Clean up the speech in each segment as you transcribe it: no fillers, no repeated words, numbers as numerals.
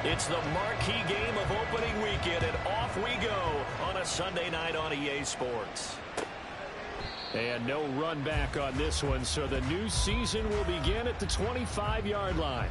It's the marquee game of opening weekend, and off we go on a Sunday night on EA Sports. And no run back on this one, so the new season will begin at the 25-yard line.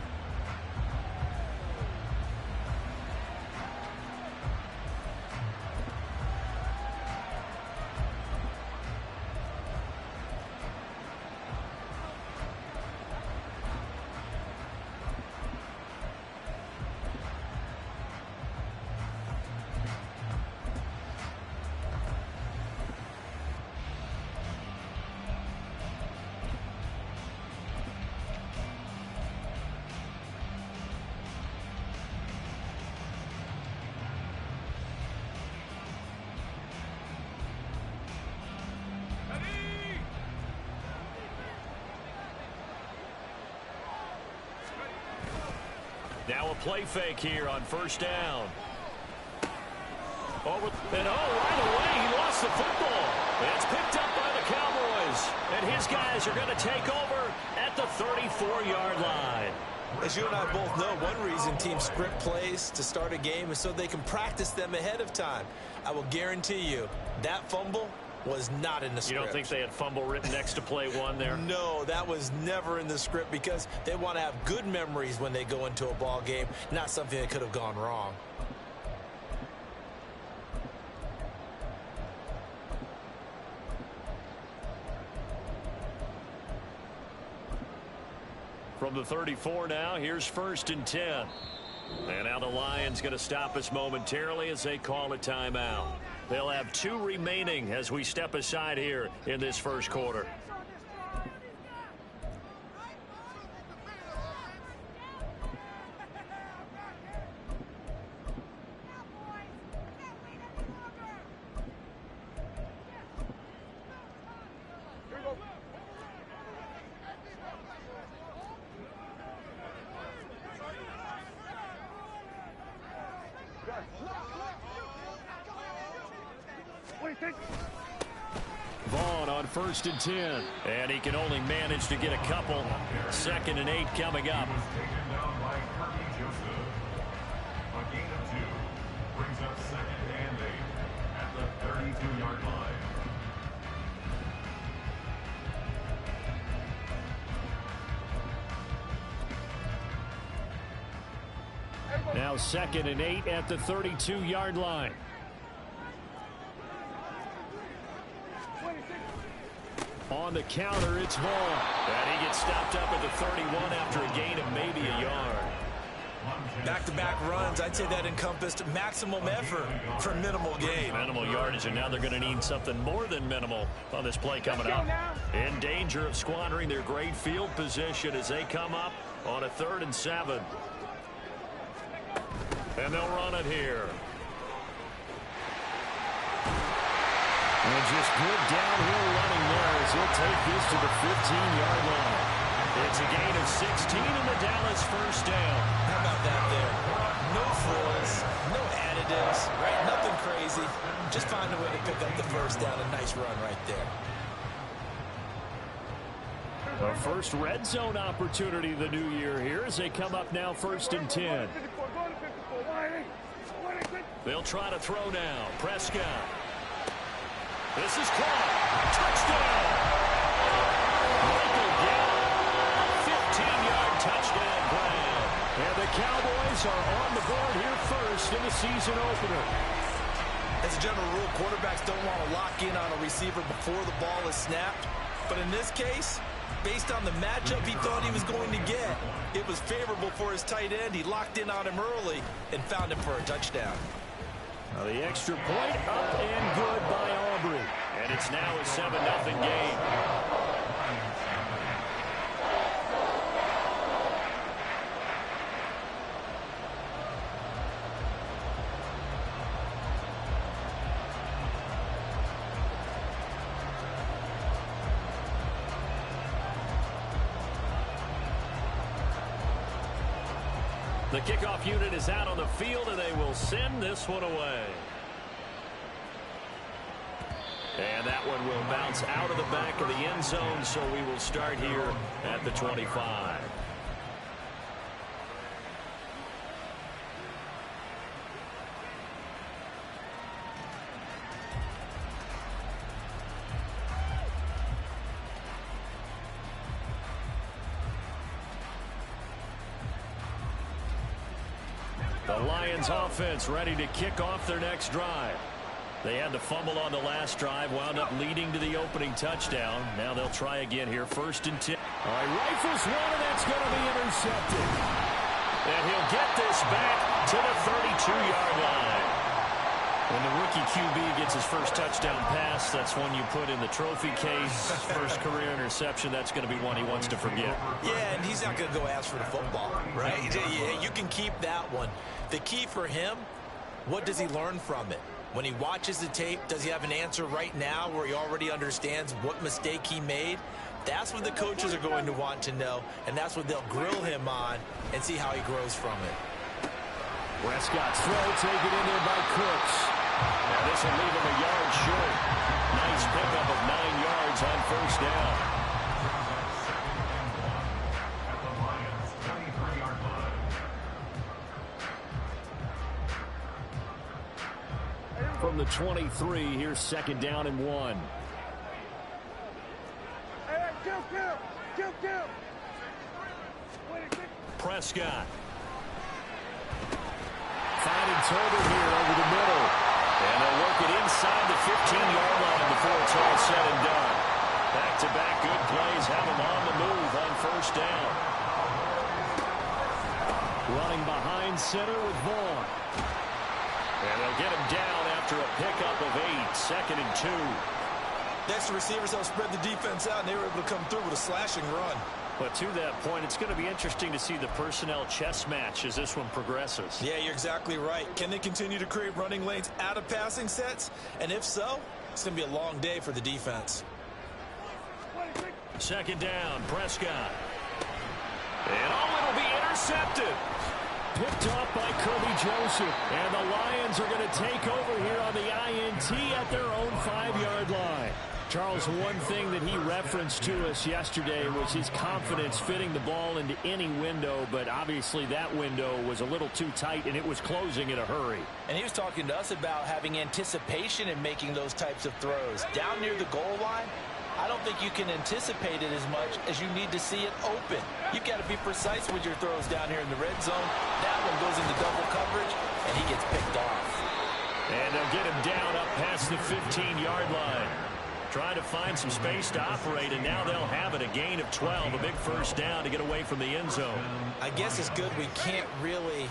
Now a play fake here on first down. Over, and right away he lost the football. It's picked up by the Cowboys. And his guys are going to take over at the 34-yard line. As you and I both know, one reason teams script plays to start a game is so they can practice them ahead of time. I will guarantee you that fumble was not in the script. You don't think they had fumble written next to play one there? No, that was never in the script because they want to have good memories when they go into a ball game, not something that could have gone wrong. From the 34 now, here's 1st and 10. And now the Lions going to stop us momentarily as they call a timeout. They'll have 2 remaining as we step aside here in this first quarter. Vaughn on 1st and 10. And he can only manage to get a couple. 2nd and 8 coming up. A gain of 2 brings up 2nd and 8 at the 32-yard line. Now 2nd and 8 at the 32-yard line. On the counter, it's Vaughn. And he gets stopped up at the 31 after a gain of maybe a yard. Back-to-back runs, I'd say that encompassed maximum effort for minimal gain. Minimal yardage, and now they're going to need something more than minimal on this play coming up. In danger of squandering their great field position as they come up on a 3rd and 7. And they'll run it here. And just good downhill running there as he'll take this to the 15-yard line. It's a gain of 16 in the Dallas first down. How about that there? No frills, no additives, right? Nothing crazy. Just find a way to pick up the first down. A nice run right there. The first red zone opportunity of the new year here as they come up now 1st and 10. They'll try to throw now. Prescott. This is caught. Touchdown. Michael Gallup, 15-yard touchdown grab. And the Cowboys are on the board here first in the season opener. As a general rule, quarterbacks don't want to lock in on a receiver before the ball is snapped. But in this case, based on the matchup he thought he was going to get, it was favorable for his tight end. He locked in on him early and found him for a touchdown. Now the extra point up and good by Aubrey. And it's now a 7-0 game. The kickoff unit is out on the field, and they will send this one away. And that one will bounce out of the back of the end zone, so we will start here at the 25. Lions offense ready to kick off their next drive. They had to fumble on the last drive, wound up leading to the opening touchdown. Now they'll try again here, 1st and 10. All right, rifles one, and that's going to be intercepted. And he'll get this back to the 32-yard line. When the rookie QB gets his first touchdown pass, that's one you put in the trophy case. First career interception, that's going to be one he wants to forget. Yeah, and he's not going to go ask for the football, right? Yeah, you can keep that one. The key for him, what does he learn from it? When he watches the tape, does he have an answer right now where he already understands what mistake he made? That's what the coaches are going to want to know, and that's what they'll grill him on and see how he grows from it. Prescott's throw taken in there by Cooks. Now this will leave him a yard short. Nice pickup of 9 yards on 1st down. At the Lions' 23-yard line. From the 23, here's 2nd down and 1. Prescott. Finding Tolbert here over the middle. And they'll work it inside the 15-yard line before it's all said and done. Back-to-back good plays have him on the move on 1st down. Running behind center with Vaughn. And they'll get him down after a pickup of 8, 2nd and 2. Next, the receivers help spread the defense out, and they were able to come through with a slashing run. But to that point, it's going to be interesting to see the personnel chess match as this one progresses. Yeah, you're exactly right. Can they continue to create running lanes out of passing sets? And if so, it's going to be a long day for the defense. 2nd down, Prescott. And it'll be intercepted. Picked off by Kirby Joseph. And the Lions are going to take over here on the INT at their own 5-yard line. Charles, one thing that he referenced to us yesterday was his confidence fitting the ball into any window, but obviously that window was a little too tight, and it was closing in a hurry. And he was talking to us about having anticipation in making those types of throws. Down near the goal line, I don't think you can anticipate it as much as you need to see it open. You've got to be precise with your throws down here in the red zone. That one goes into double coverage, and he gets picked off. And they'll get him down up past the 15-yard line. Trying to find some space to operate, and now they'll have it. A gain of 12, a big 1st down to get away from the end zone. I guess it's good we can't really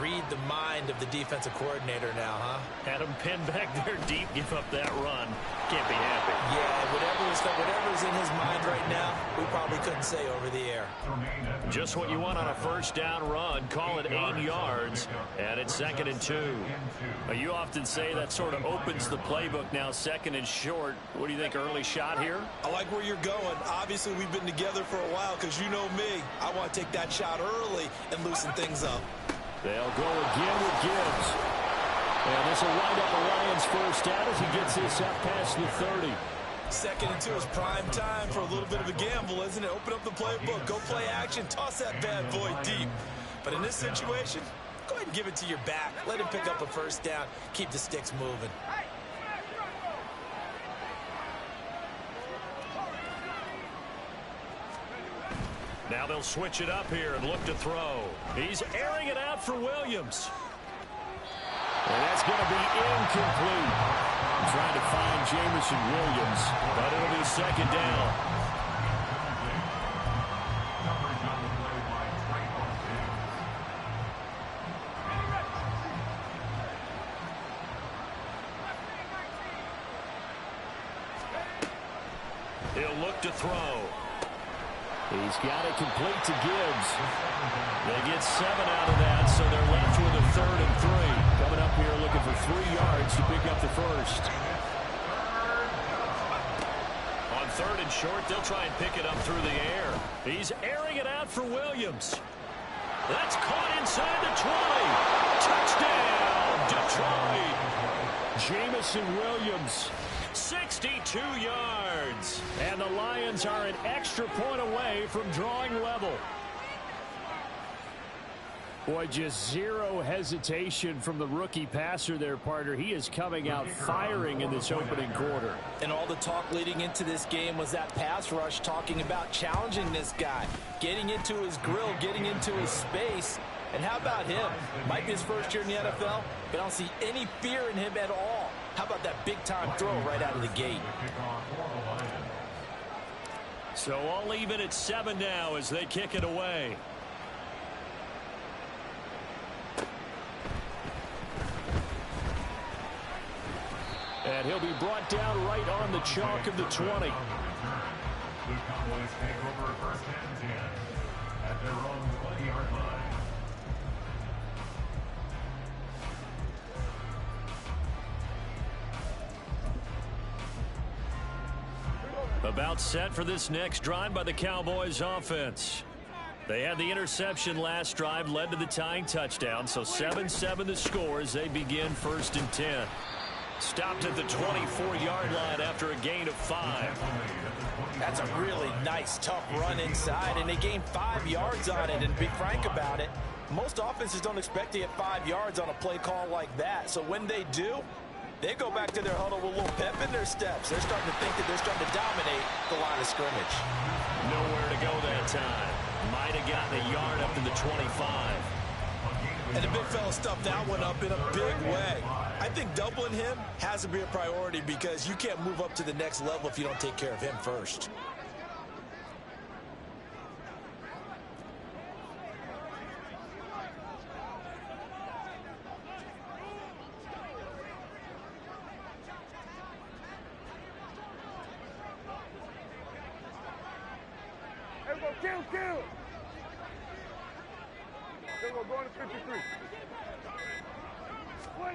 read the mind of the defensive coordinator now, huh? Had him pinned back there deep, give up that run. Can't be happy. Yeah, whatever's in his mind right now, we probably couldn't say over the air. Just what you want on a 1st down run. Call it 8 yards, and it's 2nd and 2. You often say that sort of opens the playbook now, 2nd and short. What do you think, early shot here? I like where you're going. Obviously, we've been together for a while because you know me. I want to take that shot early and loosen things up. They'll go again with Gibbs. And this will wind up the Lions' 1st down as he gets this up past the 30. 2nd and 2 is prime time for a little bit of a gamble, isn't it? Open up the playbook, go play action, toss that bad boy deep. But in this situation, go ahead and give it to your back. Let him pick up a 1st down, keep the sticks moving. Now they'll switch it up here and look to throw. He's airing it out for Williams. And that's going to be incomplete. Trying to find Jamison Williams, but it'll be 2nd down. He'll look to throw. He's got it complete to Gibbs. They get 7 out of that, so they're left with a 3rd and 3. Coming up here looking for 3 yards to pick up the 1st. On 3rd and short, they'll try and pick it up through the air. He's airing it out for Williams. That's caught inside the 20. Touchdown, Detroit. Jamison Williams. 62 yards. And the Lions are an extra point away from drawing level. Boy, just zero hesitation from the rookie passer there, partner. He is coming out firing in this opening quarter. And all the talk leading into this game was that pass rush, talking about challenging this guy, getting into his grill, getting into his space. And how about him? Might be his first year in the NFL, but I don't see any fear in him at all. How about that big-time throw right out of the gate? So all even at 7 now as they kick it away. And he'll be brought down right on the chalk of the 20. The Cowboys take over first and 10 at their own 20-yard line. About set for this next drive by the Cowboys offense. They had the interception last drive, led to the tying touchdown, so 7-7 the score as they begin first and 10. Stopped at the 24-yard line after a gain of 5. That's a really nice, tough run inside, and they gained 5 yards on it. And to be frank about it, most offenses don't expect to get 5 yards on a play call like that. So when they do, they go back to their huddle with a little pep in their steps. They're starting to think that they're starting to dominate the line of scrimmage. Nowhere to go that time. Might have gotten a yard up to the 25. And the big fella stuffed that one up in a big way. I think doubling him has to be a priority because you can't move up to the next level if you don't take care of him first. Kill. Going to 53.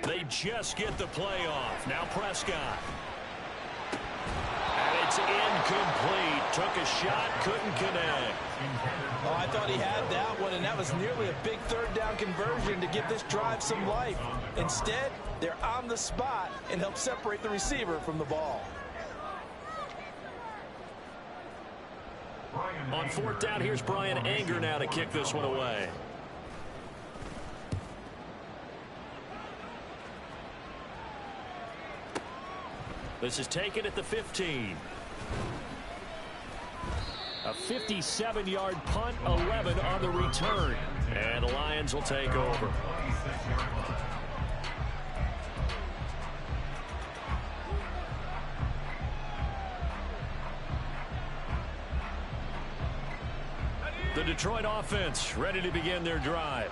They just get the play off. Now Prescott. And it's incomplete. Took a shot, couldn't connect. Oh, I thought he had that one, and that was nearly a big third down conversion to give this drive some life. Instead, they're on the spot and help separate the receiver from the ball. On fourth down, here's Brian Anger now to kick this one away. This is taken at the 15. A 57-yard punt, 11 on the return. And the Lions will take over. The Detroit offense ready to begin their drive.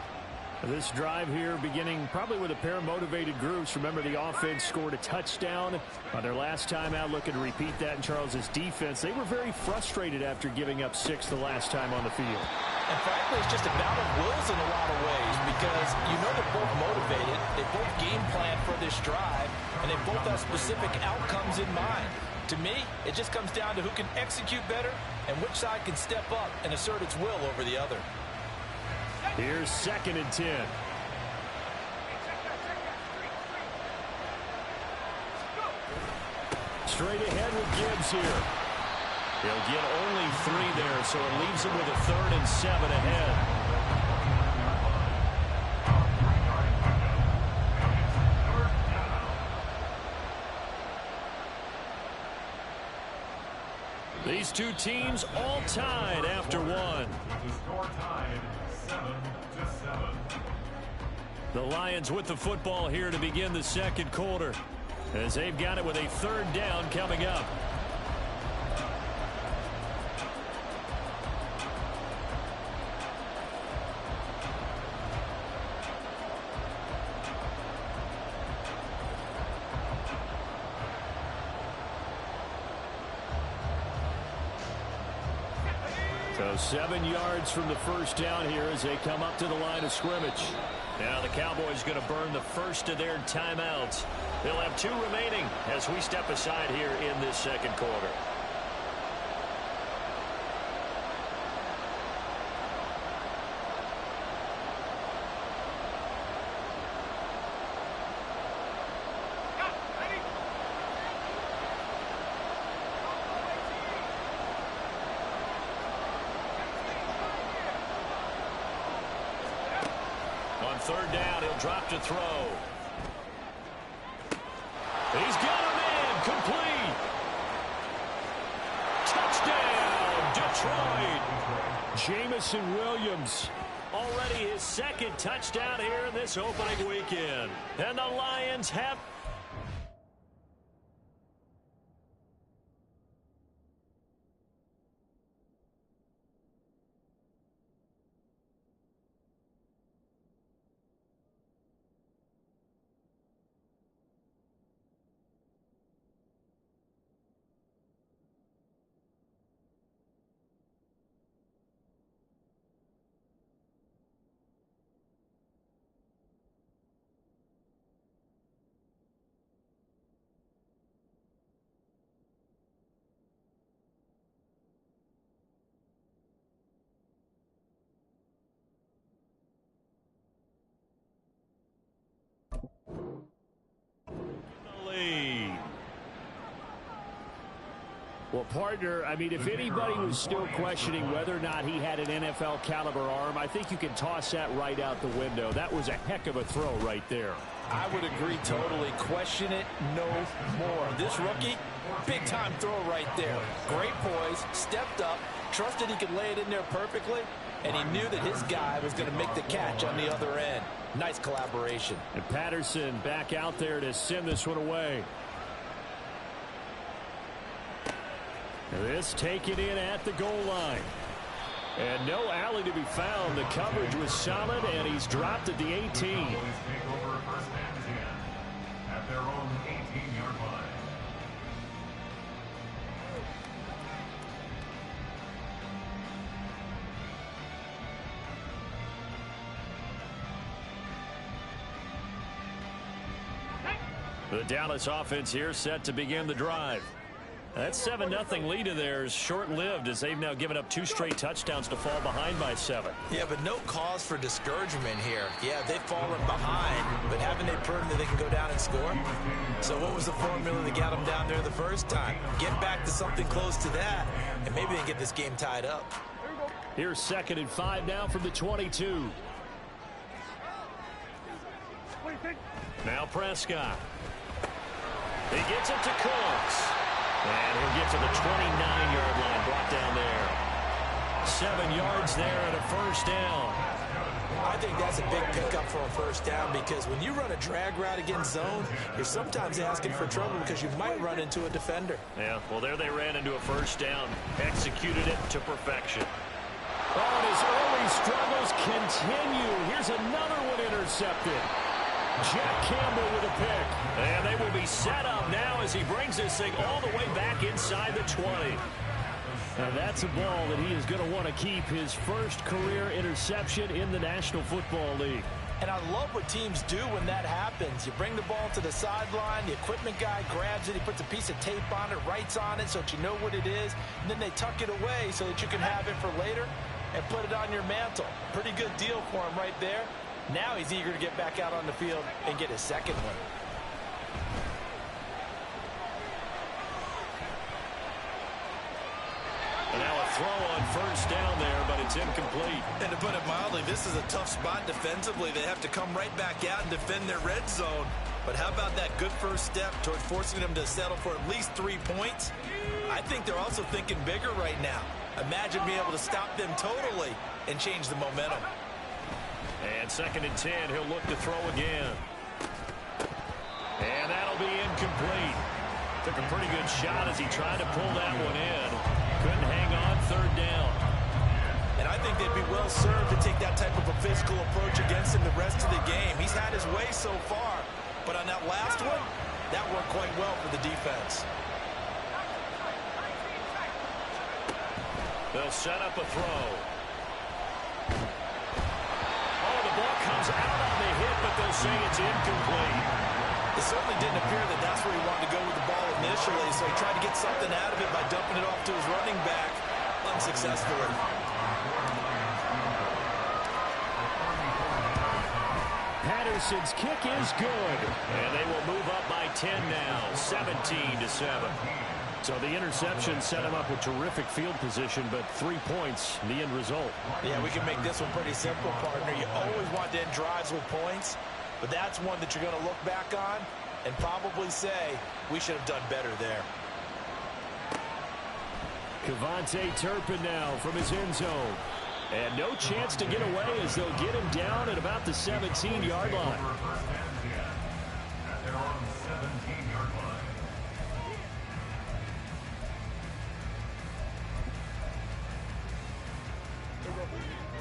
This drive here beginning probably with a pair of motivated groups. Remember, the offense scored a touchdown on their last time out, looking to repeat that in Charles's defense. They were very frustrated after giving up 6 the last time on the field. And frankly, it's just a battle of wills in a lot of ways because you know they're both motivated, they both game plan for this drive, and they both have specific outcomes in mind. To me, it just comes down to who can execute better and which side can step up and assert its will over the other. Here's 2nd and 10. Straight ahead with Gibbs here. He'll get only 3 there, so it leaves him with a 3rd and 7 ahead. These two teams all tied after one. The score tied 7-7. The Lions with the football here to begin the second quarter, as they've got it with a 3rd down coming up. So 7 yards from the first down here as they come up to the line of scrimmage. Now the Cowboys going to burn the first of their timeouts. They'll have 2 remaining as we step aside here in this second quarter. On 3rd down, he'll drop to throw. He's got a man, complete. Touchdown, Detroit. Jamison Williams Already his second touchdown here in this opening weekend. And the Lions have... Well, partner, I mean, if anybody was still questioning whether or not he had an NFL caliber arm, I think you can toss that right out the window. That was a heck of a throw right there. I would agree totally. Question it no more. This rookie, big-time throw right there. Great poise, stepped up, trusted he could lay it in there perfectly, and he knew that his guy was going to make the catch on the other end. Nice collaboration. And Patterson back out there to send this one away. This taken in at the goal line. And no alley to be found. The coverage was solid, and he's dropped at the 18. Take over first and 10 at their own 18-yard line. The Dallas offense here set to begin the drive. That 7-0 lead of theirs short-lived as they've now given up 2 straight touchdowns to fall behind by 7. Yeah, but no cause for discouragement here. Yeah, they've fallen behind, but haven't they proven that they can go down and score? So what was the formula that got them down there the first time? Get back to something close to that, and maybe they can get this game tied up. Here's 2nd and 5 now from the 22. Now Prescott. He gets it to Cooks. And he'll get to the 29-yard line, brought down there. 7 yards there and a first down. I think that's a big pickup for a first down because when you run a drag route against zone, you're sometimes asking for trouble because you might run into a defender. Yeah, well, there they ran into a first down. Executed it to perfection. Oh, and his early struggles continue. Here's another one intercepted. Jack Campbell with a pick. And they will be set up now as he brings this thing all the way back inside the 20. And that's a ball that he is going to want to keep, his first career interception in the National Football League. And I love what teams do when that happens. You bring the ball to the sideline, the equipment guy grabs it, he puts a piece of tape on it, writes on it so that you know what it is, and then they tuck it away so that you can have it for later and put it on your mantle. Pretty good deal for him right there. Now he's eager to get back out on the field and get his second one. And now a throw on first down there, but it's incomplete. And to put it mildly, this is a tough spot defensively. They have to come right back out and defend their red zone. But how about that good first step towards forcing them to settle for at least 3 points? I think they're also thinking bigger right now. Imagine being able to stop them totally and change the momentum. And 2nd and 10, he'll look to throw again. And that'll be incomplete. Took a pretty good shot as he tried to pull that one in. Couldn't hang on, 3rd down. And I think they'd be well served to take that type of a physical approach against him the rest of the game. He's had his way so far, but on that last one, that worked quite well for the defense. They'll set up a throw. Comes out on the hit, but they'll say it's incomplete. It certainly didn't appear that that's where he wanted to go with the ball initially, so he tried to get something out of it by dumping it off to his running back unsuccessfully. Patterson's kick is good. And they will move up by 10 now, 17-7. So the interception set him up with terrific field position, but 3 points, the end result. Yeah, we can make this one pretty simple, partner. You always want to end drives with points, but that's one that you're going to look back on and probably say, we should have done better there. Kevontae Turpin now from his end zone. And no chance to get away as they'll get him down at about the 17-yard line. At their own 17-yard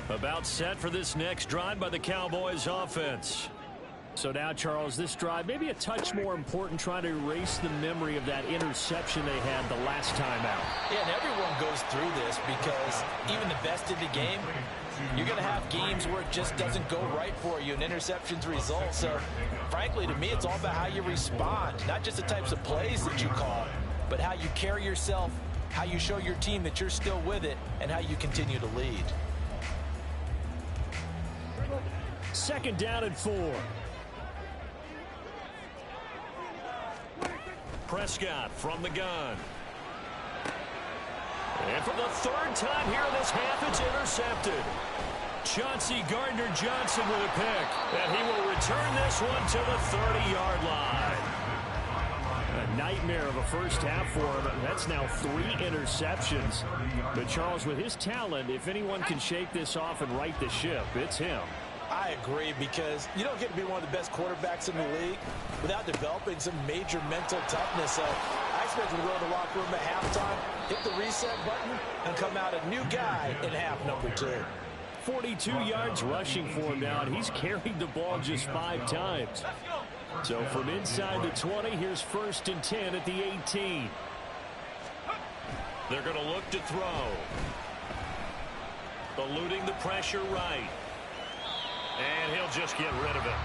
line. About set for this next drive by the Cowboys offense. So now, Charles, this drive maybe a touch more important, trying to erase the memory of that interception they had the last time out. Yeah, and everyone goes through this because even the best in the game, you're going to have games where it just doesn't go right for you and interceptions result. So, frankly, to me, it's all about how you respond, not just the types of plays that you call, but how you carry yourself, how you show your team that you're still with it, and how you continue to lead. Second down and 4. Prescott from the gun. And for the third time here in this half, it's intercepted. Chauncey Gardner-Johnson with a pick. And he will return this one to the 30-yard line. A nightmare of a first half for him. That's now 3 interceptions. But Charles, with his talent, if anyone can shake this off and right the ship, it's him. I agree, because you don't get to be one of the best quarterbacks in the league without developing some major mental toughness. So I expect him to go in the locker room at halftime, hit the reset button, and come out a new guy in half number 2. 42 yards rushing for him now, and he's carried the ball just 5 times. So from inside the 20, here's 1st and 10 at the 18. They're going to look to throw. Eluding the pressure right. And he'll just get rid of it.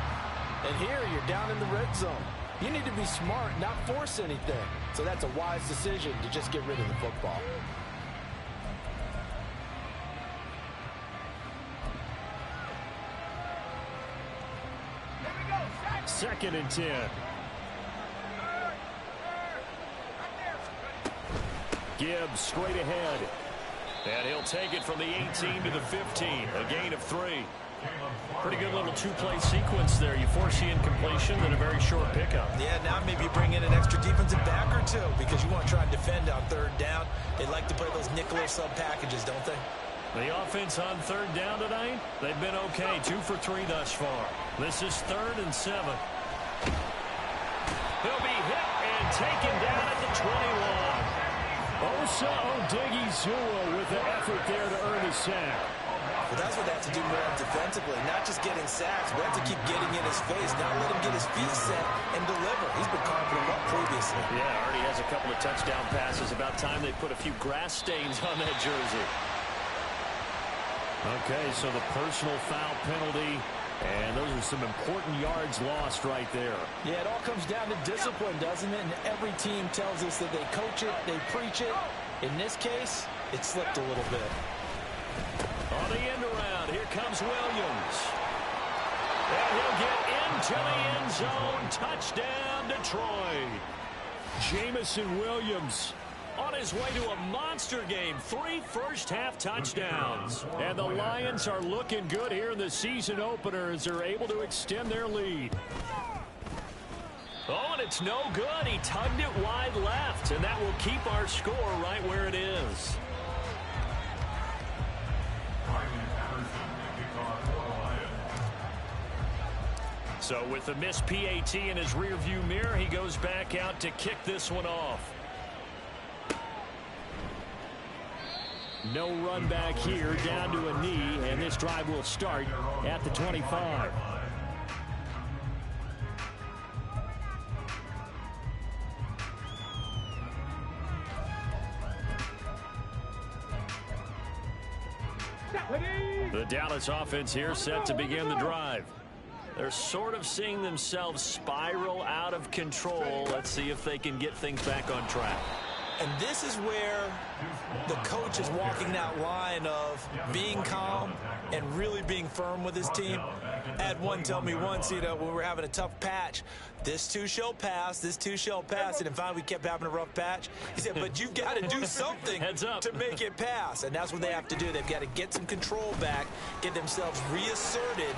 And here you're down in the red zone. You need to be smart, not force anything. So that's a wise decision to just get rid of the football. Second and 10. Gibbs straight ahead. And he'll take it from the 18 to the 15. A gain of 3. Pretty good little 2-play sequence there. You force the incompletion, then a very short pickup. Yeah, now maybe bring in an extra defensive back or 2 because you want to try and defend on 3rd down. They like to play those nickel or sub packages, don't they? The offense on 3rd down tonight, they've been okay. 2 for 3 thus far. This is 3rd and 7. He'll be hit and taken down at the 21. Osa Odighizuwa with the effort there to earn the sack. Well, that's what they have to do more defensively, not just getting sacks, but have to keep getting in his face, not let him get his feet set and deliver. He's been confident up previously. Yeah, already has a couple of touchdown passes. About time they put a few grass stains on that jersey. Okay, so the personal foul penalty, and those are some important yards lost right there. Yeah, it all comes down to discipline, doesn't it? And every team tells us that they coach it, they preach it. In this case, it slipped a little bit. On the end around, here comes Williams. And he'll get into the end zone. Touchdown, Detroit. Jamison Williams on his way to a monster game. 3 first-half touchdowns. And the Lions are looking good here in the season opener as they're able to extend their lead. Oh, and it's no good. He tugged it wide left, and that will keep our score right where it is. So with the missed PAT in his rearview mirror, he goes back out to kick this one off. No run back here, down to a knee, and this drive will start at the 25. The Dallas offense here set to begin the drive. They're sort of seeing themselves spiral out of control. Let's see if they can get things back on track. And this is where the coach is walking that line of being calm and really being firm with his team. I had one tell me once, when we were having a tough patch, this too shall pass, this too shall pass. And finally we kept having a rough patch. He said, but you've got to do something to make it pass. And that's what they have to do. They've got to get some control back, get themselves reasserted,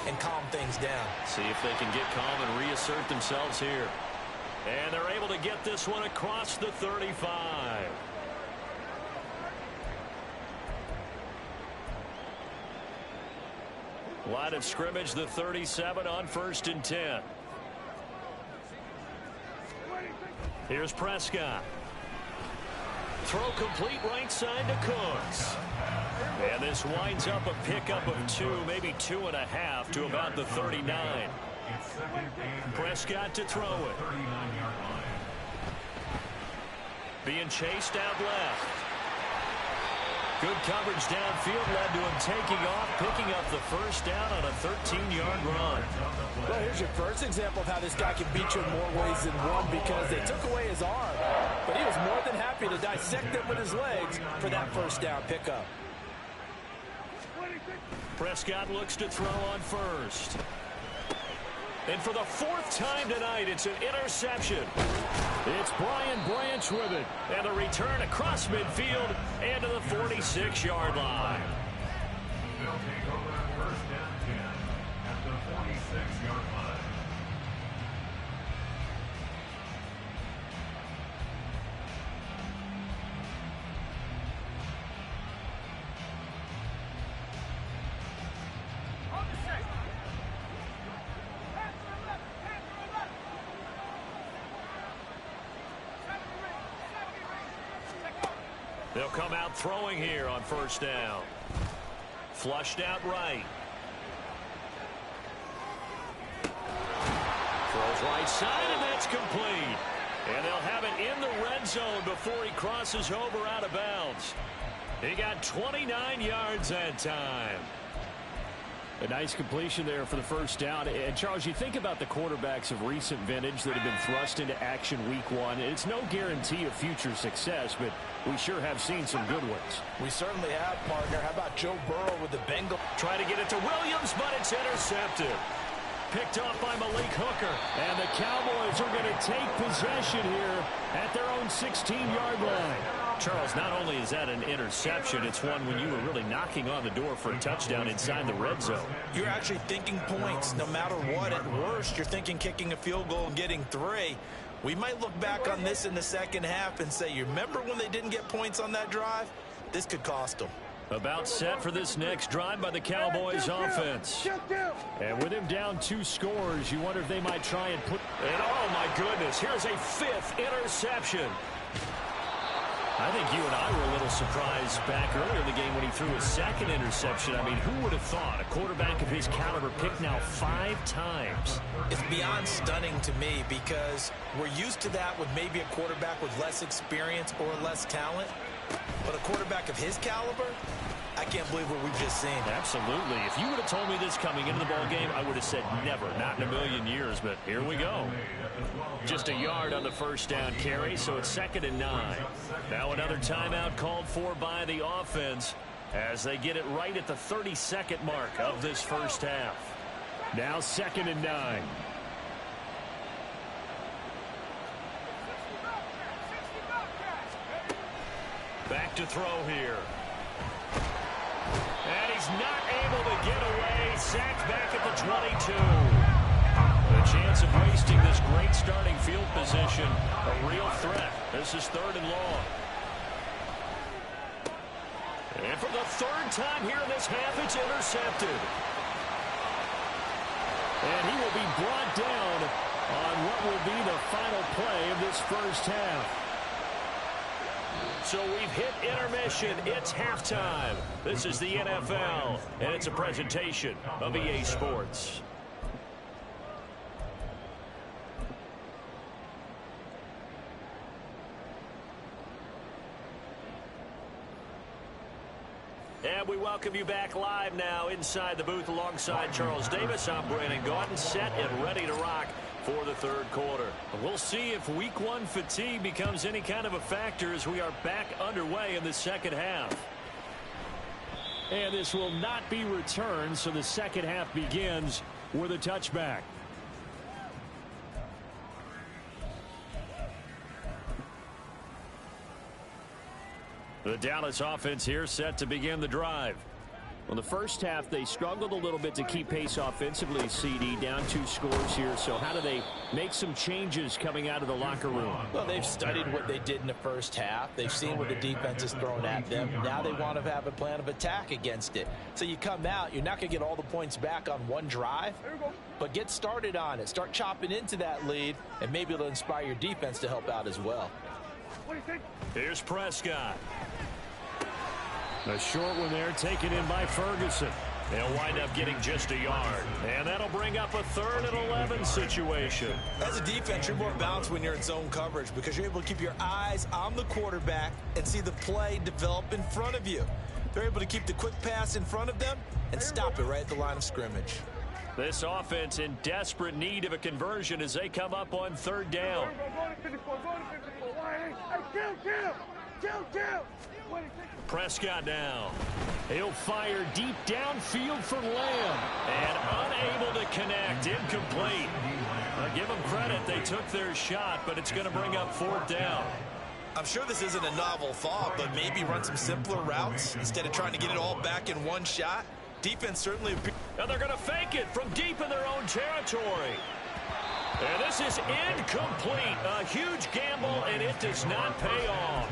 and calm things down. See if they can get calm and reassert themselves here. And they're able to get this one across the 35. Line of scrimmage, the 37 on 1st and 10. Here's Prescott. Throw complete right side to Cooks. And this winds up a pickup of 2, maybe 2.5 to about the 39. Prescott to throw it. Being chased out left. Good coverage downfield led to him taking off, picking up the first down on a 13-yard run. Well, here's your first example of how this guy can beat you in more ways than one, because they took away his arm, but he was more than happy to dissect them with his legs for that first down pickup. Prescott looks to throw on first. And for the 4th time tonight, it's an interception. It's Brian Branch with it. And a return across midfield and to the 46-yard line. They'll take over on 1st and 10 at the 46-yard line. They'll come out throwing here on 1st down. Flushed out right. Throws right side, and that's complete. And they'll have it in the red zone before he crosses over out of bounds. He got 29 yards that time. A nice completion there for the first down. And, Charles, you think about the quarterbacks of recent vintage that have been thrust into action week 1. It's no guarantee of future success, but we sure have seen some good ones. We certainly have, partner. How about Joe Burrow with the Bengals? Trying to get it to Williams, but it's intercepted. Picked off by Malik Hooker. And the Cowboys are going to take possession here at their own 16-yard line. Charles, not only is that an interception, it's one when you were really knocking on the door for a touchdown inside the red zone. You're actually thinking points no matter what. At worst, you're thinking kicking a field goal and getting 3. We might look back on this in the second half and say, you remember when they didn't get points on that drive? This could cost them. About set for this next drive by the Cowboys offense. And with him down 2 scores, you wonder if they might try and put... And oh my goodness, here's a 5th interception. I think you and I were a little surprised back earlier in the game when he threw his 2nd interception. I mean, who would have thought a quarterback of his caliber picked now 5 times? It's beyond stunning to me, because we're used to that with maybe a quarterback with less experience or less talent. But a quarterback of his caliber, I can't believe what we've just seen. Absolutely. If you would have told me this coming into the ball game, I would have said never, not in a million years. But here we go. Just a yard on the first down carry, so it's 2nd and 9. Now another timeout called for by the offense as they get it right at the 32nd mark of this first half. Now 2nd and 9. Back to throw here. And he's not able to get away. Sacked back at the 22. The chance of wasting this great starting field position, a real threat. This is 3rd and long. And for the 3rd time here in this half, it's intercepted. And he will be brought down on what will be the final play of this first half. So we've hit intermission. It's halftime. This is the NFL, and it's a presentation of EA Sports. And we welcome you back live now inside the booth alongside Charles Davis. I'm Brandon Gaudin, set and ready to rock for the 3rd quarter. We'll see if week 1 fatigue becomes any kind of a factor as we are back underway in the second half. And this will not be returned, so the second half begins with a touchback. The Dallas offense here set to begin the drive. Well, the first half, they struggled a little bit to keep pace offensively, CD, down 2 scores here. So how do they make some changes coming out of the locker room? Well, they've studied what they did in the first half. They've seen what the defense is throwing at them. Now they want to have a plan of attack against it. So you come out, you're not going to get all the points back on one drive, but get started on it. Start chopping into that lead, and maybe it'll inspire your defense to help out as well. Here's Prescott. A short one there, taken in by Ferguson. They'll wind up getting just a yard. And that'll bring up a 3rd and 11 situation. As a defense, you're more balanced when you're in zone coverage because you're able to keep your eyes on the quarterback and see the play develop in front of you. They're able to keep the quick pass in front of them and stop it right at the line of scrimmage. This offense in desperate need of a conversion as they come up on 3rd down. Prescott now. He'll fire deep downfield for Lamb. And unable to connect. Incomplete. Give them credit. They took their shot, but it's going to bring up 4th down. I'm sure this isn't a novel thought, but maybe run some simpler routes instead of trying to get it all back in one shot. Defense certainly... Now they're going to fake it from deep in their own territory. And this is incomplete. A huge gamble, and it does not pay off.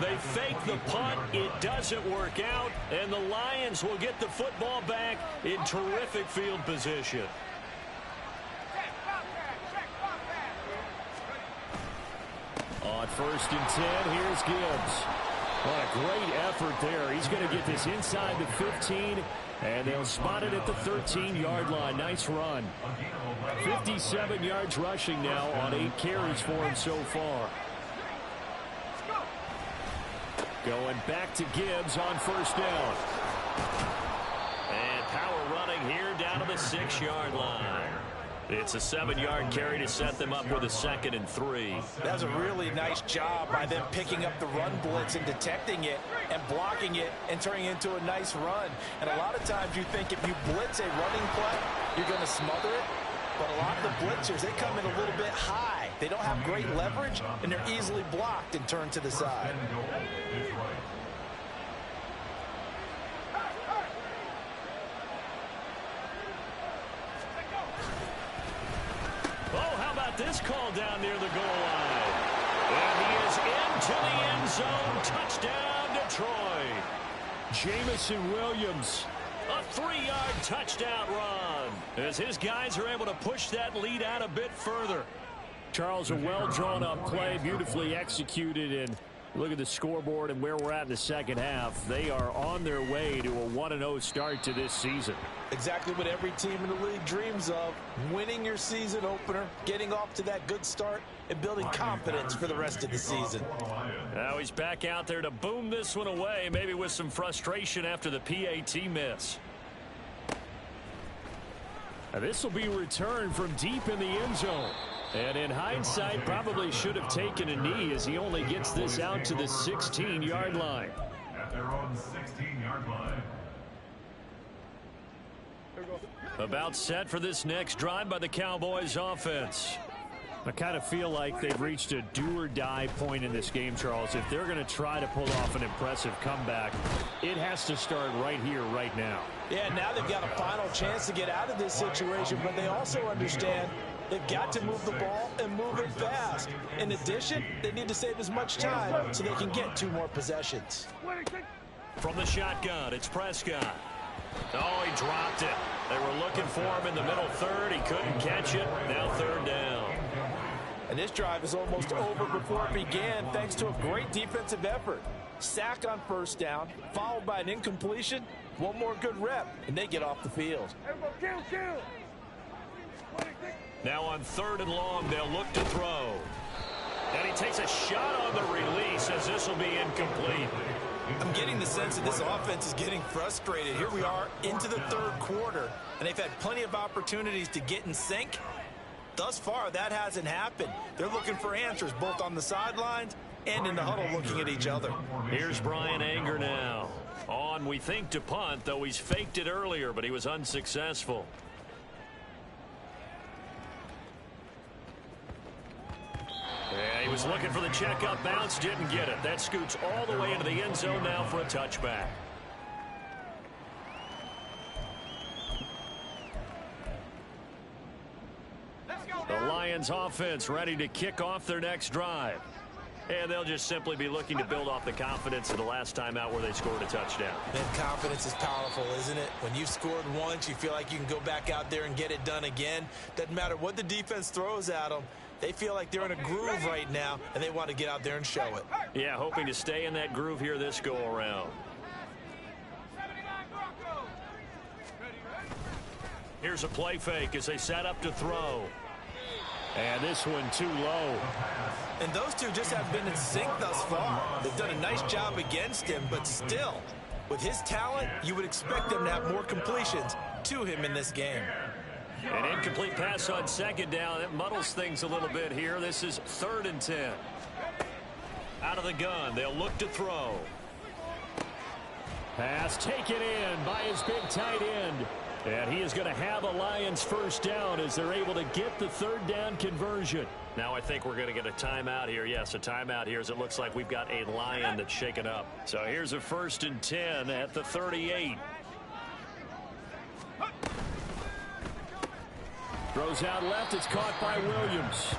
They fake the punt. It doesn't work out, and the Lions will get the football back in terrific field position. On 1st and 10, here's Gibbs. What a great effort there. He's going to get this inside the 15, and they'll spot it at the 13-yard line. Nice run. 57 yards rushing now on 8 carries for him so far. Going back to Gibbs on 1st down. And power running here down to the 6-yard line. It's a 7-yard carry to set them up with a 2nd and 3. That's a really nice job by them picking up the run blitz and detecting it and blocking it and turning it into a nice run. And a lot of times you think if you blitz a running play, you're going to smother it. But a lot of the blitzers, they come in a little bit high. They don't have great leverage, and they're easily blocked and turned to the side. Oh, how about this call down near the goal line? And he is into the end zone. Touchdown, Detroit. Jamison Williams. A 3-yard touchdown run as his guys are able to push that lead out a bit further. Charles, a well-drawn-up play, beautifully executed, and look at the scoreboard and where we're at in the second half. They are on their way to a 1-0 start to this season. Exactly what every team in the league dreams of, winning your season opener, getting off to that good start, and building confidence for the rest of the season. Now he's back out there to boom this one away, maybe with some frustration after the PAT miss. Now this will be returned from deep in the end zone. And in hindsight, probably should have taken a knee as he only gets this out to the 16-yard line. At their own 16-yard line. About set for this next drive by the Cowboys offense. I kind of feel like they've reached a do-or-die point in this game, Charles. If they're going to try to pull off an impressive comeback, it has to start right here, right now. Yeah, now they've got a final chance to get out of this situation, but they also understand they've got to move the ball and move it fast. In addition, they need to save as much time so they can get 2 more possessions. From the shotgun, it's Prescott. Oh, he dropped it. They were looking for him in the middle 3rd. He couldn't catch it. Now 3rd down. And this drive is almost over before it began thanks to a great defensive effort. Sack on 1st down, followed by an incompletion. 1 more good rep, and they get off the field. Now on 3rd and long, they'll look to throw. And he takes a shot on the release as this will be incomplete. I'm getting the sense that this offense is getting frustrated. Here we are into the 3rd quarter, and they've had plenty of opportunities to get in sync. Thus far, that hasn't happened. They're looking for answers both on the sidelines and in the huddle looking at each other. Here's Brian Anger now. On, we think, to punt, though he's faked it earlier, but he was unsuccessful. Yeah, he was looking for the checkup bounce, didn't get it. That scoots all the way into the end zone now for a touchback. Lions offense ready to kick off their next drive. And they'll just simply be looking to build off the confidence of the last time out where they scored a touchdown. And confidence is powerful, isn't it? When you've scored once, you feel like you can go back out there and get it done again. Doesn't matter what the defense throws at them. They feel like they're in a groove right now, and they want to get out there and show it. Yeah, hoping to stay in that groove here this go-around. Here's a play fake as they set up to throw. And this one too low. And those two just have been in sync thus far. They've done a nice job against him, but still, with his talent, you would expect them to have more completions to him in this game. An incomplete pass on second down. It muddles things a little bit here. This is 3rd and 10. Out of the gun, they'll look to throw. Pass taken in by his big tight end. And he is going to have a Lions first down as they're able to get the 3rd down conversion. Now I think we're going to get a timeout here. Yes, a timeout here as it looks like we've got a Lion that's shaken up. So here's a 1st and 10 at the 38. Throws out left. It's caught by Williams.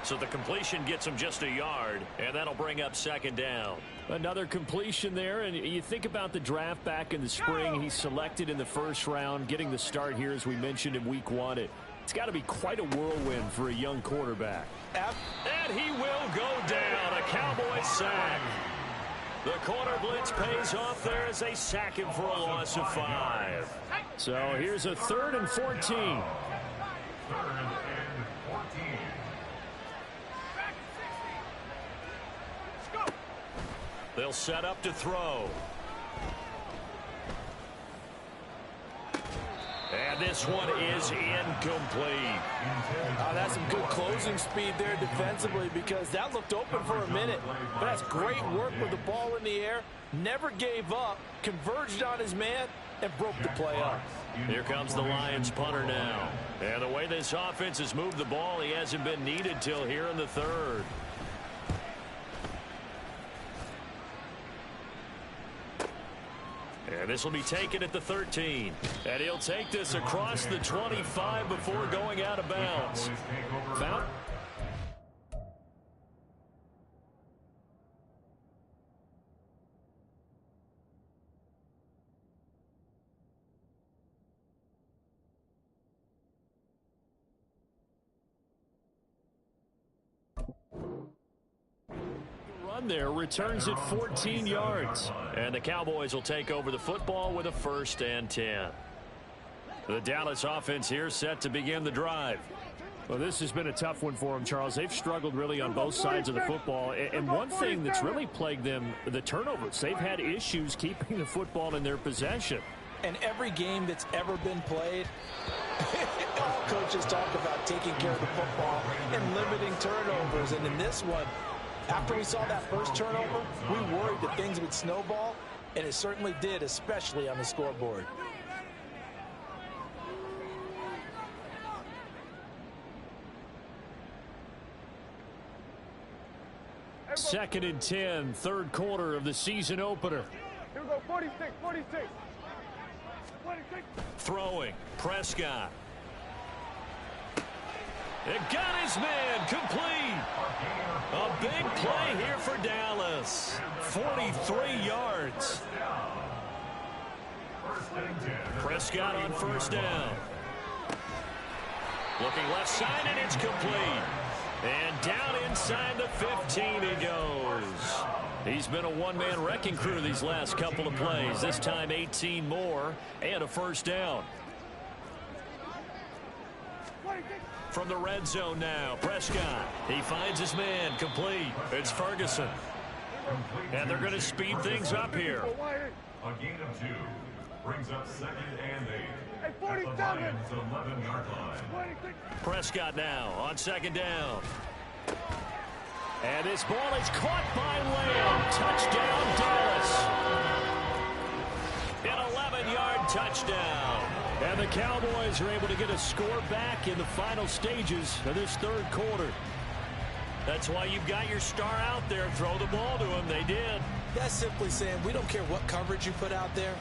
So the completion gets him just a yard, and that'll bring up 2nd down. Another completion there, and you think about the draft back in the spring. He's selected in the 1st round, getting the start here, as we mentioned in week 1. It's got to be quite a whirlwind for a young quarterback. And he will go down. A Cowboy sack. The corner blitz pays off there as they sack him for a loss of 5. So here's a 3rd and 14. 3rd and 14. They'll set up to throw. And this one is incomplete. That's some good closing speed there defensively, because that looked open for a minute. But that's great work with the ball in the air. Never gave up, converged on his man, and broke the play up. Here comes the Lions punter now. And the way this offense has moved the ball, he hasn't been needed till here in the 3rd. And this will be taken at the 13. And he'll take this across the 25 before going out of bounds. Foul. There returns it 14 yards. And the Cowboys will take over the football with a 1st and 10. The Dallas offense here set to begin the drive. Well, this has been a tough one for them, Charles. They've struggled really on both sides of the football. And one thing that's really plagued them, the turnovers. They've had issues keeping the football in their possession. And every game that's ever been played, all coaches talk about taking care of the football and limiting turnovers. And in this one, after we saw that first turnover, we worried that things would snowball, and it certainly did, especially on the scoreboard. Second and 10, 3rd quarter of the season opener. Here we go, 46, 46. 46. Throwing, Prescott. It got his man complete. A big play here for Dallas. 43 yards. Prescott on 1st down. Looking left side, and it's complete. And down inside the 15 he goes. He's been a one-man wrecking crew these last couple of plays. This time 18 more and a 1st down. From the red zone now, Prescott. He finds his man, complete. It's Ferguson. And they're going to speed things up here. A gain of 2 brings up 2nd and 8. Hey, 47. At the Lions' 11-yard line. Prescott now on 2nd down. And this ball is caught by Lamb. Touchdown, Dallas. An 11-yard touchdown. And the Cowboys are able to get a score back in the final stages of this 3rd quarter. That's why you've got your star out there. Throw the ball to him. They did. That's simply saying we don't care what coverage you put out there.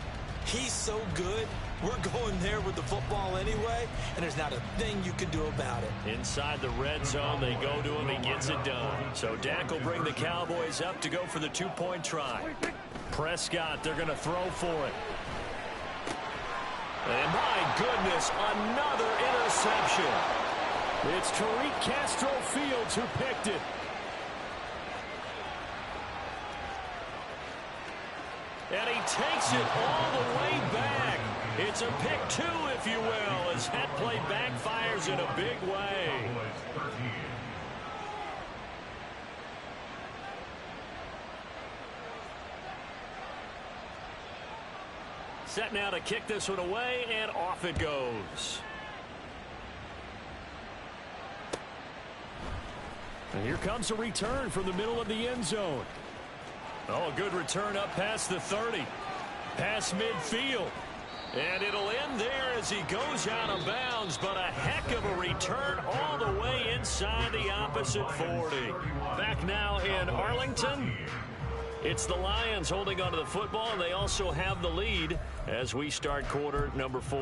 He's so good, We're going there with the football anyway, and there's not a thing you can do about it. Inside the red zone, they go to him. He gets it done. So Dak will bring the Cowboys up to go for the two-point try. Prescott, they're going to throw for it. And my goodness, another interception. It's Tariq Castro Fields who picked it. And he takes it all the way back. It's a pick two, if you will, as that play backfires in a big way. Set now to kick this one away, and off it goes. And here comes a return from the middle of the end zone. Oh, a good return up past the 30. Past midfield. And it'll end there as he goes out of bounds, but a heck of a return all the way inside the opposite 40. Back now in Arlington. It's the Lions holding onto the football, and they also have the lead as we start quarter number 4.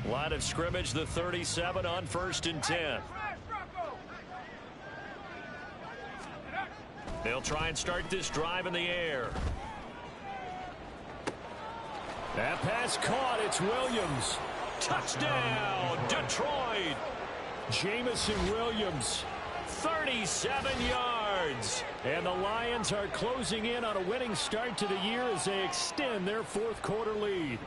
Line of scrimmage, the 37 on 1st and 10. They'll try and start this drive in the air. That pass caught. It's Williams. Touchdown, Detroit. Jamison Williams. 37 yards. And the Lions are closing in on a winning start to the year as they extend their fourth quarter lead.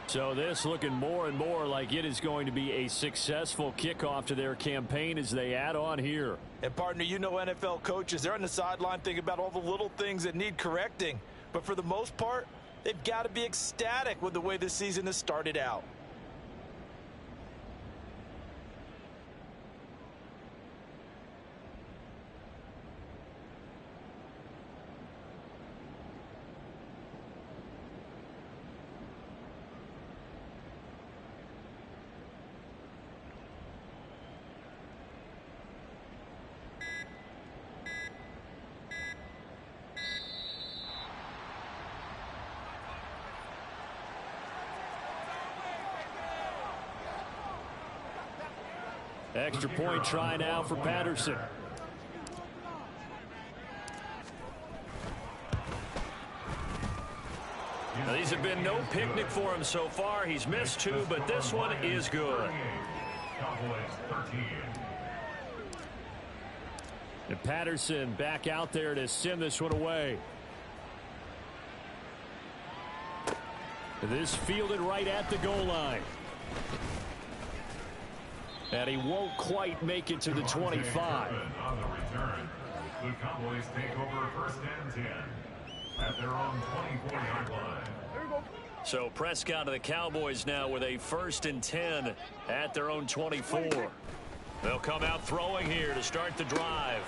So this looking more and more like it is going to be a successful kickoff to their campaign as they add on here. And partner, you know NFL coaches, they're on the sideline thinking about all the little things that need correcting. But for the most part, they've got to be ecstatic with the way this season has started out. Extra point try now for Patterson. Now, these have been no picnic for him so far. He's missed 2, but this one is good. And Patterson back out there to send this one away. This fielded right at the goal line. And he won't quite make it to the 25. On the return, the Cowboys take over 1st and 10 at their own 24-yard line. So Prescott of the Cowboys now with a 1st and 10 at their own 24. They'll come out throwing here to start the drive.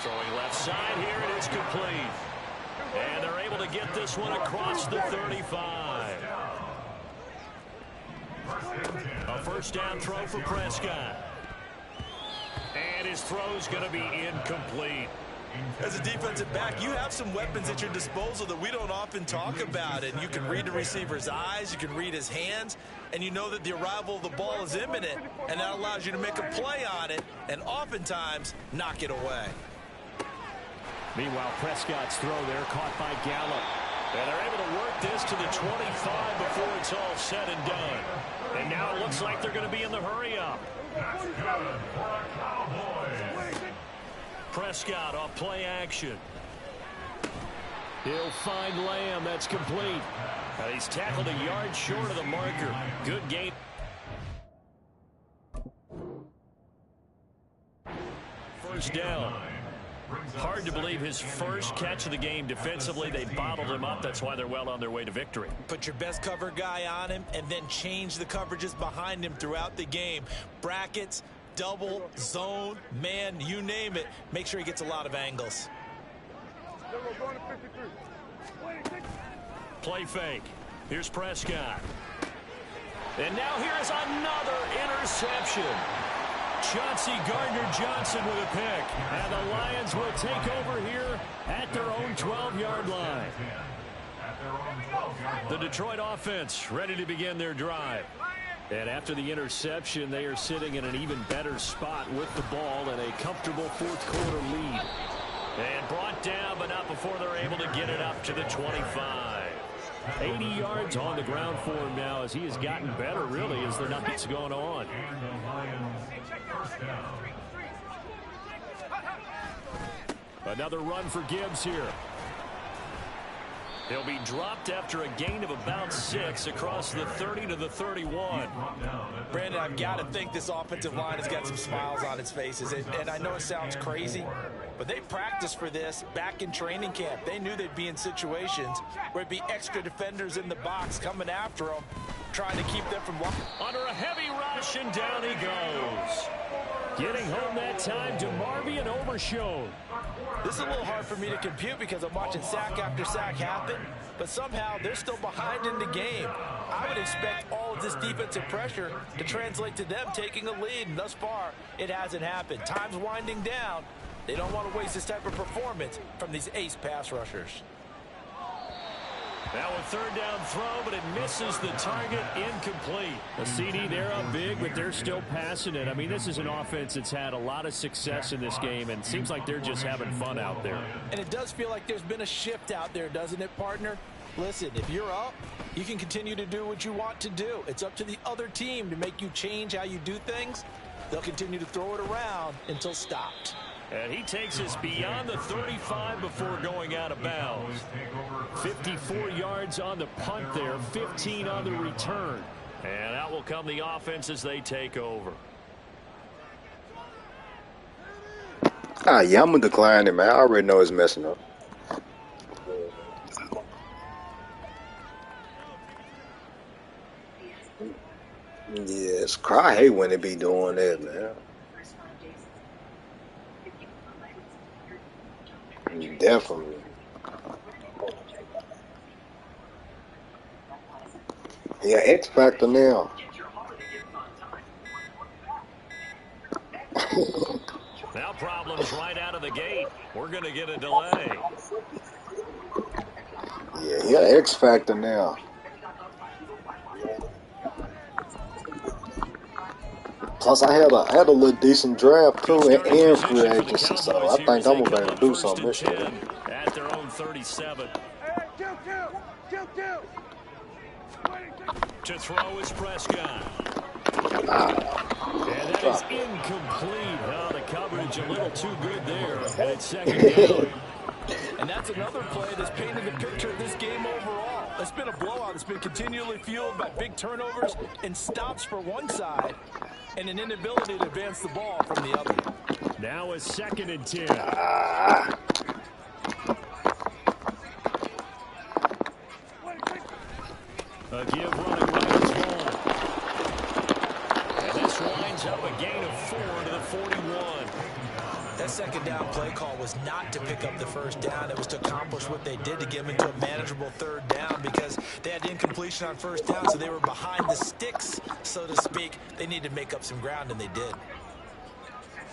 Throwing left side here, and it's complete. And they're able to get this one across the 35. A 1st down throw for Prescott. And his throw's going to be incomplete. As a defensive back, you have some weapons at your disposal that we don't often talk about. And you can read the receiver's eyes, you can read his hands, and you know that the arrival of the ball is imminent, and that allows you to make a play on it and oftentimes knock it away. Meanwhile, Prescott's throw there caught by Gallup. And they're able to work this to the 25 before it's all said and done. And now it looks like they're going to be in the hurry-up. That's good for the Cowboys. Prescott off play action. He'll find Lamb. That's complete. He's tackled a yard short of the marker. Good game. First down. Hard to believe his first catch of the game defensively. They bottled him up. That's why they're well on their way to victory. Put your best cover guy on him and then change the coverages behind him throughout the game. Brackets, double, zone, man, you name it. Make sure he gets a lot of angles. Play fake. Here's Prescott. And now here's another interception. Chauncey Gardner-Johnson with a pick. And the Lions will take over here at their own 12-yard line. The Detroit offense ready to begin their drive. And after the interception, they are sitting in an even better spot with the ball and a comfortable fourth-quarter lead. And brought down, but not before they're able to get it up to the 25. 80 yards on the ground for him now as he has gotten better, really, as the night's gone on. Another run for Gibbs here. He'll be dropped after a gain of about 6 across the 30 to the 31. Brandon, I've got to think this offensive line has got some smiles on its faces. And I know it sounds crazy, but they practiced for this back in training camp. They knew they'd be in situations where it'd be extra defenders in the box coming after them, trying to keep them from... Under a heavy rush, and down he goes. Getting home that time to Marvian Overshown. This is a little hard for me to compute because I'm watching sack after sack happen, but somehow they're still behind in the game. I would expect all of this defensive pressure to translate to them taking a lead, and thus far, it hasn't happened. Time's winding down. They don't want to waste this type of performance from these ace pass rushers. Now a third down throw, but it misses the target, incomplete. A CD, they're up big, but they're still passing it. I mean, this is an offense that's had a lot of success in this game, and it seems like they're just having fun out there. And it does feel like there's been a shift out there, doesn't it, partner? Listen, if you're up, you can continue to do what you want to do. It's up to the other team to make you change how you do things. They'll continue to throw it around until stopped. And he takes us beyond the 35 before going out of bounds. 54 yards on the punt there, 15 on the return. And out will come the offense as they take over. Yeah, I'm going to decline it, man. I already know it's messing up. Yes, I hate when they be doing that, man. Definitely. Yeah, X Factor now. Now problems right out of the gate. We're going to get a delay. Yeah, X Factor now. Plus, I had a little decent draft too, and free agency, so I think I'm gonna be able to do something this year. At their own 37. To throw is Prescott. And that is incomplete. Oh, the coverage a little too good there. And it's second down. And that's another play that's painted the picture of this game overall. It's been a blowout. It's been continually fueled by big turnovers and stops for one side and an inability to advance the ball from the other. Now a 2nd and 10. A give running right is long. And this winds up a gain of 4 to the 41. That second down play call was not to pick up the first down. It was to accomplish what they did to get them into a manageable third down because they had incompletion on first down, so they were behind the sticks, so to speak. They needed to make up some ground, and they did.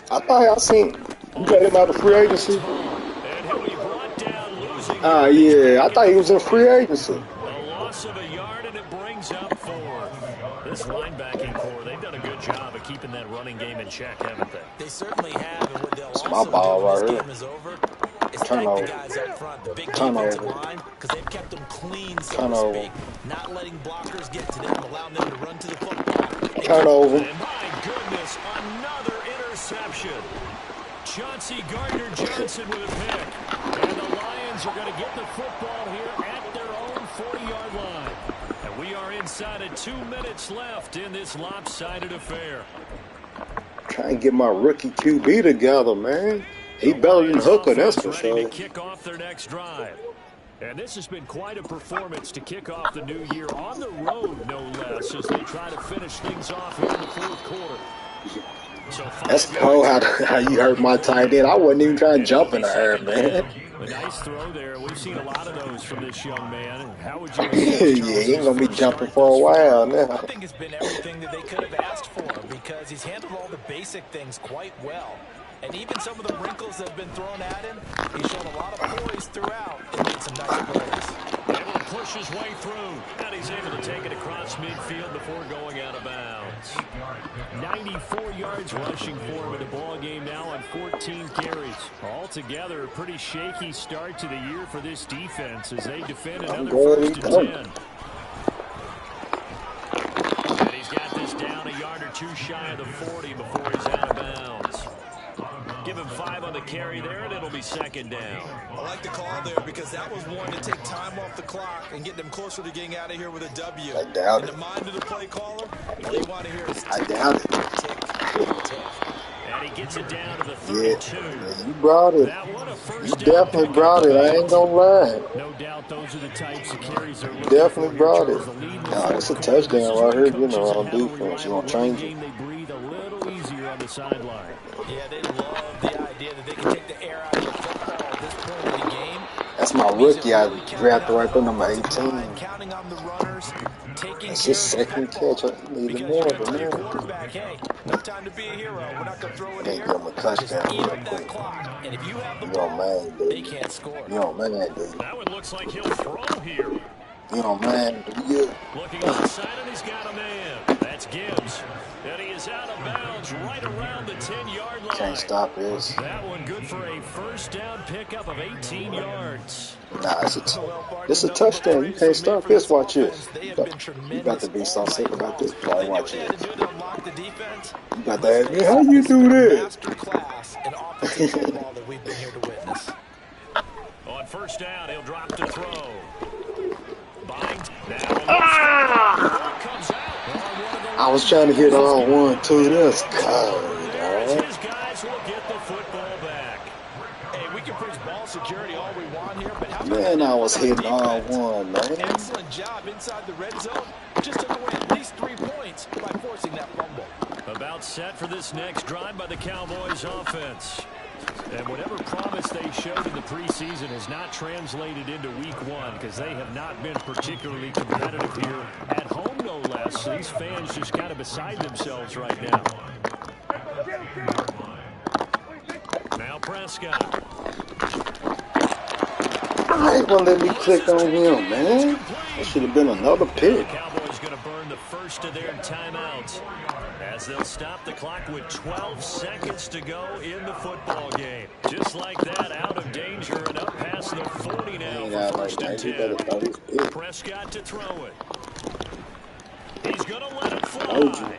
I thought I seen you got him out of free agency. And he'll be brought down losing. Yeah, I thought he was in free agency. A loss of a yard, and it brings up 4. This linebacking core, they've done a good job of keeping that running game in check, haven't they? They certainly have, and what they'll It's also my ball do when right this here. game is over is thank the guys up front, the big defensive line, because they've kept them clean, so to speak, not letting blockers get to them, allowing them to run to the football. Turnover. And my goodness, another interception. Chauncey Gardner-Johnson with a pick. And the Lions are going to get the football here at their own 40-yard line. And we are inside of 2 minutes left in this lopsided affair. Trying to get my rookie QB together, man. He better than Hooker, that's for ready to sure. kick off their next drive. And this has been quite a performance to kick off the new year on the road, no less, as they try to finish things off here in the fourth quarter. So That's cold how you hurt my tight end. I wasn't even trying to jump in the air, man. A nice throw there. We've seen a lot of those from this young man. How would you assess Yeah, he ain't Charles's gonna be first jumping start for a thus while far? now. I think it's been everything that they could have asked for because he's handled all the basic things quite well. And even some of the wrinkles that have been thrown at him, he's shown a lot of poise throughout and made some nice plays. Able to push his way through. And he's able to take it across midfield before going out of bounds. 94 yards rushing for him in the ball game now on 14 carries. Altogether, a pretty shaky start to the year for this defense as they defend another first and 10. And he's got this down a yard or two shy of the 40 before he's out of bounds. Give him 5 on the carry there, and it'll be second down. I like the call there because that was one to take time off the clock and get them closer to getting out of here with a W. I doubt In it. the mind of the play caller, all you want to hear is I tick, doubt it. tick, tick. And he gets it down to the Yeah, 32. you brought it. That one a You first down definitely pickup brought it. I ain't gonna lie. No doubt those are the types of carries they're You looking definitely for brought here, it. Charles. The lead in the Nah, it's a fourth quarter. This touchdown is right when here. You know, coaches on that have a defense, you reliable gonna running change it. game, they breathe a little easier on the sideline. Yeah, they love the idea that they can take the air out of the football at this point in the game. That's my rookie. I drafted right there, number 18. Counting on the runners, taking That's care his of the second football. catch. I needed Because more you're going to than tell your that. quarterback, hey, no time to be a hero. We're not going to throw it Can't here. give him a Just touchdown eat real up that quick. clock. And if you have the You on ball, man, they dude. can't score. You on man, dude. That one looks like he'll throw here. You on man, dude. Yeah. Looking on the side, and he's got a man. That's Gibbs. And he is out of bounds right around the 10-yard line. Can't stop this. That one good for a first down pickup of 18 yards. Nah, it's a touchdown. You can't stop this. Watch this. They You have got, been you tremendous got to be so all sick night about long. this. Boy, They did watch what they had this. to do to unlock the defense. You got Let's that. face How it, you this has do been a that? master class in offensive football that we've been here to witness. On first down, he'll drop to throw. Bind. Comes out. I was trying to hit all one, too. That's cold, There's dog. his guys will get the football back. Hey, we can preach ball security all we want here, but how about Man, I was that hitting all defense? one, man. Excellent job inside the red zone. Just took away at least 3 points by forcing that fumble. About set for this next drive by the Cowboys offense. And whatever promise they showed in the preseason has not translated into week 1 because they have not been particularly competitive here at home, no less. These fans just kind of beside themselves right now. Now Prescott. I ain't gonna let me click on him, man. That should have been another pick. Cowboys going to burn the first of their timeouts as they'll stop the clock with 12 seconds to go in the football game. Just like that, out of danger and up past the 40 now for first and 10. Prescott to throw it. He's going to let it fly.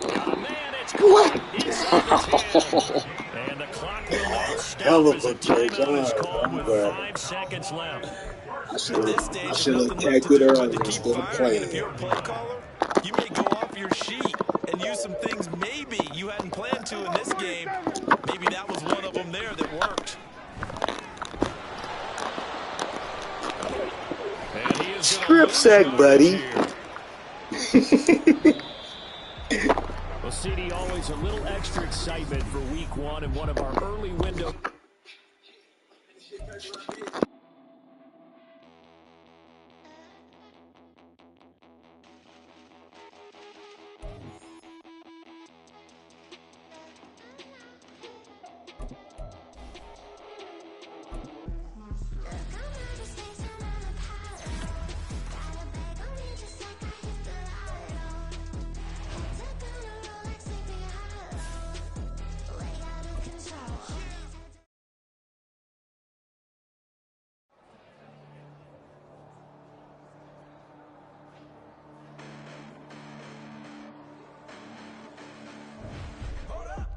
Got a man, it's caught inside the 10. And the clock will now stop as a timeout is called with 5 seconds left. I should have tagged it early instead of playing. If you're a play caller, you may go off your sheet and use some things maybe you hadn't planned to in this game. Maybe that was one of them there that worked. Strip sack, buddy. Well, CD, always a little extra excitement for week 1 and one of our early window.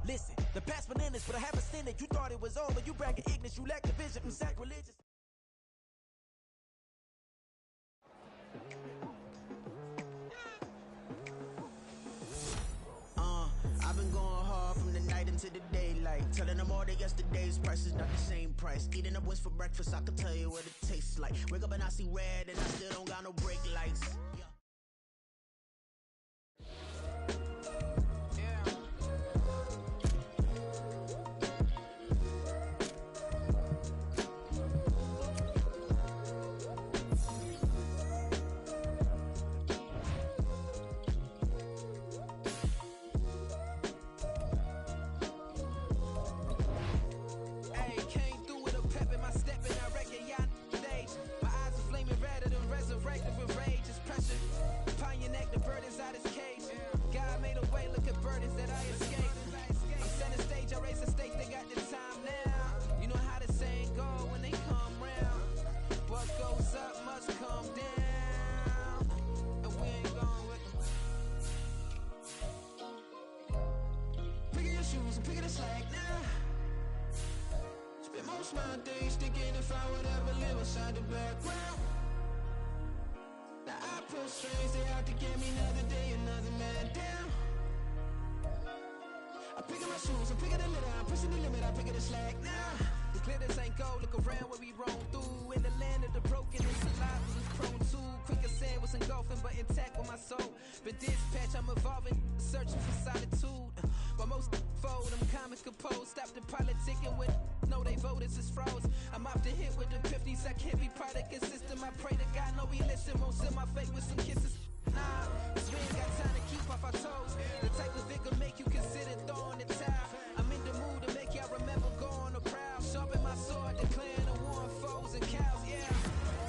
Listen, the past bananas, but I haven't seen it. You thought it was over. You bragging ignorance. You lack the vision from sacrilegious. I've been going hard from the night into the daylight. Telling them all that yesterday's price is not the same price. Eating up wings for breakfast, I can tell you what it tastes like. Wake up and I see red, and I still don't got no brake lights. Yeah. picking the slack now. Spend most of my days thinking if I would ever live inside the background. Now I pull strings, they out to get me another day, another man down. I'm picking my shoes, I'm picking the litter, I'm pushing the limit, I'm picking the slack now. The glitters ain't gold, look around where we roam through. In the land of the broken, and saliva was prone to. Quicker sand was engulfing, but intact with my soul. Been dispatched, I'm evolving, searching for solitude. While most fold, I'm comic composed. Stop the politicking with no, they voters is froze. I'm off the hit with the 50s, I can't be product and system. I pray to God, no, he listen, won't send my fate with some kisses. Nah, cause we ain't got time to keep off our toes. The type of vigor make you consider throwing the towel. I'm in the mood to make y'all remember going to proud. Sharpen my sword, declaring the war on foes and cows, yeah.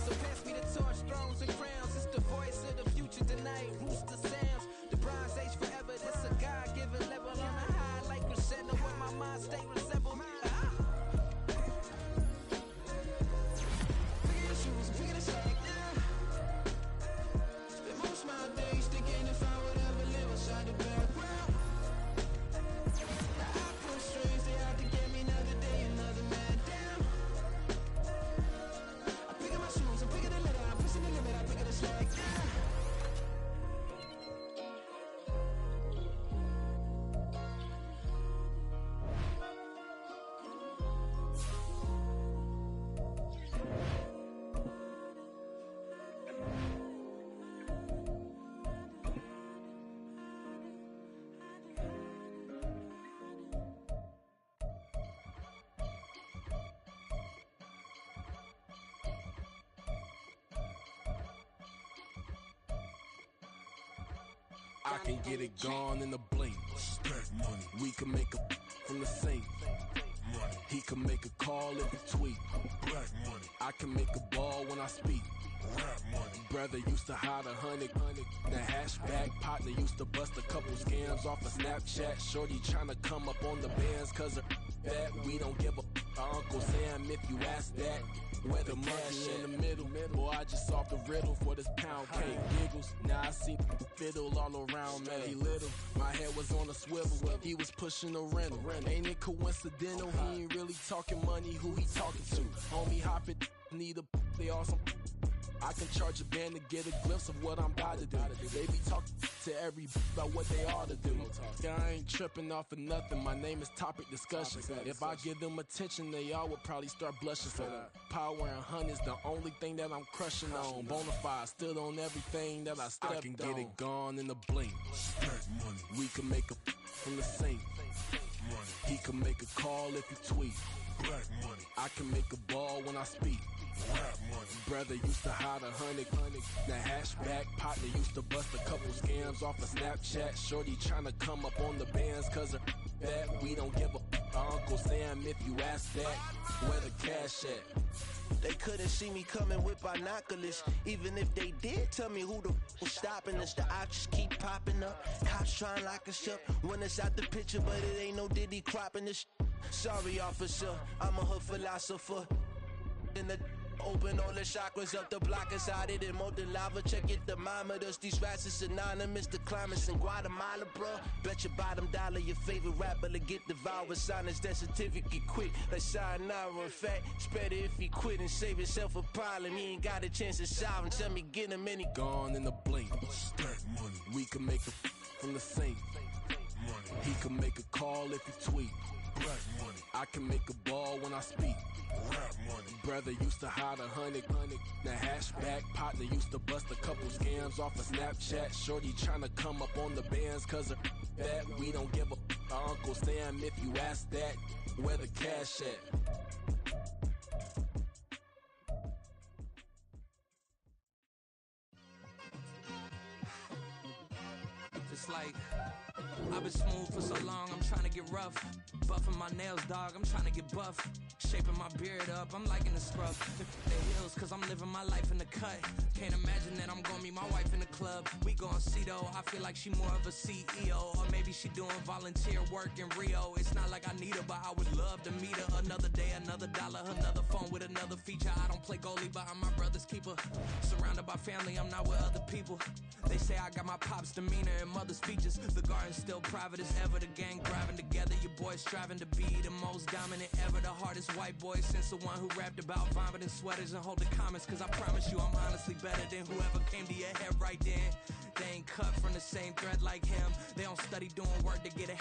So pass me the torch, thrones and crowns. It's the voice of the future tonight, rooster sounds. The Bronze Age forever, this a God-given level on a high like crescendo where my mind state resemble. Picking your shoes, picking the slack now. Spend most of my days thinking if I would ever live inside the background. Now I pull strings, they out to get me another day, another man down. I'm picking my shoes, I'm picking the litter, I'm pushing the limit, I'm picking the slack now. I can get it gone in a blink. Stack money. We can make a from the sink. Money. He can make a call if he tweet. Black money. I can make a ball when I speak. Rap money. Brother used to hide 100. The hashback partner used to bust a couple scams off of Snapchat. Shorty tryna come up on the bands cause of that. We don't give a Uncle Sam if you ask that. Where the money in the middle. Boy, I just solved the riddle for this pound cake. Giggles, now I see fiddle all around me. He little, my head was on a swivel. He was pushing a rental. Ain't it coincidental? He ain't really talking money. Who he talking to? Homie hopping, need a they awesome. I can charge a band to get a glimpse of what I'm about to do. They be talking to every about what they ought to do. Yeah, I ain't tripping off of nothing. My name is Topic Discussion. If I give them attention, they all would probably start blushing for that. Power and hunt is the only thing that I'm crushing on. Bonafide stood on everything that I stepped on. I can get it gone in a blink. Money. We can make a from the sink. Money. He can make a call if he tweet. Black money. I can make a ball when I speak. Rap money. Brother used to hide 100. The hashback partner used to bust a couple scams off of Snapchat. Shorty tryna come up on the bands cause of that. We don't give a Uncle Sam if you ask that. Where the cash at? They couldn't see me coming with binoculars. Even if they did, tell me who the was stopping us. The options keep popping up. Cops trying to lock us up. When it's out the picture, but it ain't no Diddy cropping this. Sorry, officer, I'm a hood philosopher. In the open all the chakras up the block inside it and molten lava. Check your thermometers. These rats is anonymous. The climates in Guatemala, bro. Bet your bottom dollar your favorite rapper to get devoured. Silence that certificate quick. Like sayonara. In fact, it's better if he quit and save himself a problem. He ain't got a chance to solve him. Tell me get him any gone in a blink. Stack money. We can make a from the sink. Money. He can make a call if he tweet. Black money. I can make a ball when I speak. Rap money. Brother used to hide 100. The hashback partner used to bust a couple scams off of Snapchat. Shorty tryna come up on the bands cause of that. We don't give a Uncle Sam if you ask that. Where the cash at? It's like I've been smooth for so long, I'm trying to get rough. Buffing my nails, dog, I'm trying to get buff. Shaping my beard up, I'm liking the scrub. The heels, cause I'm living my life in the cut. Can't imagine that I'm gonna meet my wife in the club. We gon' see though, I feel like she more of a CEO. Or maybe she doing volunteer work in Rio. It's not like I need her, but I would love to meet her. Another day, another dollar, another phone with another feature. I don't play goalie, but I'm my brother's keeper. Surrounded by family, I'm not with other people. They say I got my pop's demeanor and mother's features. The garden's still private as ever, the gang grabbing together. together, your boy's striving to be the most dominant ever, the hardest white boy since the one who rapped about vomiting sweaters and hold the comments, cause I promise you I'm honestly better than whoever came to your head right then. They ain't cut from the same thread like him. They don't study doing work to get ahead.